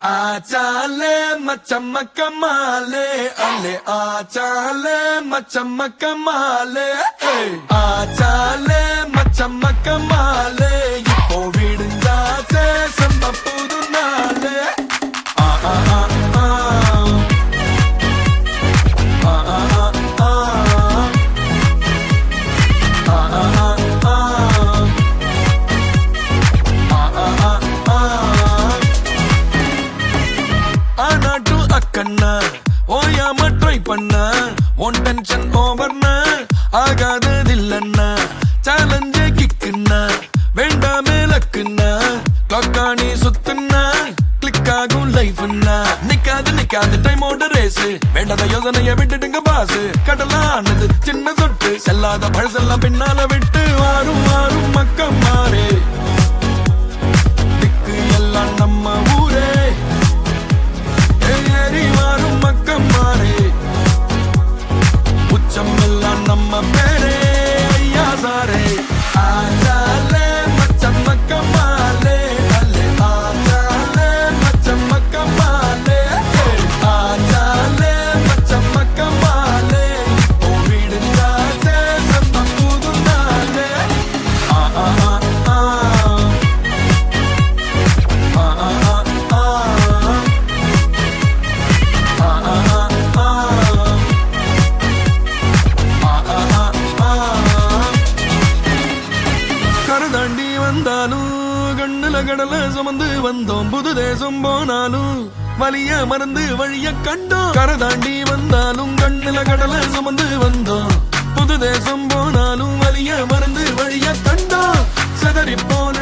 आचाले मचमक माले अले आचाले मचमक माले आचाले मचमक माले இப்போ விடுஞ்சாச்சே செம்ம புது நாளே ஆ ஆ ஆ ஆ ஆ ஆ ஆ கண்ணா ஓயாம ட்ரை பண்ண ஒன் டென்ஷன் ஓவர்னா ஆகாததில்லன்னா சேலஞ்சே கிக்குன்னா வேண்டாமே லக்குன்னா கிளாக்கானி சுத்துன்னா கிளிக் ஆகும் லைஃப்னா நிக்காது டைமோட ரேஸ் வேண்டாத யோசனைய விட்டுடுங்க பாசு கடலானது சின்ன சொட்டு செல்லாத பழசெல்லாம் பின்னால விட்டு வாரும் வாரும் மக்கம் மாறே திக்கு எல்லாம் நம்ம ஊரே உச்சம் எல்லாம் நம்ம பேரே ஐயா சாரே ஆச்சாலே மச்சமக்க மாலே அல்லே ஆச்சாலே மச்சமக்க மாலே ஆச்சாலே மச்சமக்க மாலே ஓ விடுஞ்சாச்சே செம்ம புது நாளே ஆ ஆ ஆ ஆ ஆ ஆ தாண்டி வந்தாலும் கண்ணுல கடல சுமந்து வந்தோம் புது தேசம் போனாலும் வலிய மறந்து வழிய கண்டோம் கரை தாண்டி வந்தாலும் கண்ணுல கடல சுமந்து வந்தோம் புது தேசம் போனாலும் வலிய மறந்து வழிய கண்டோம் செதறி போன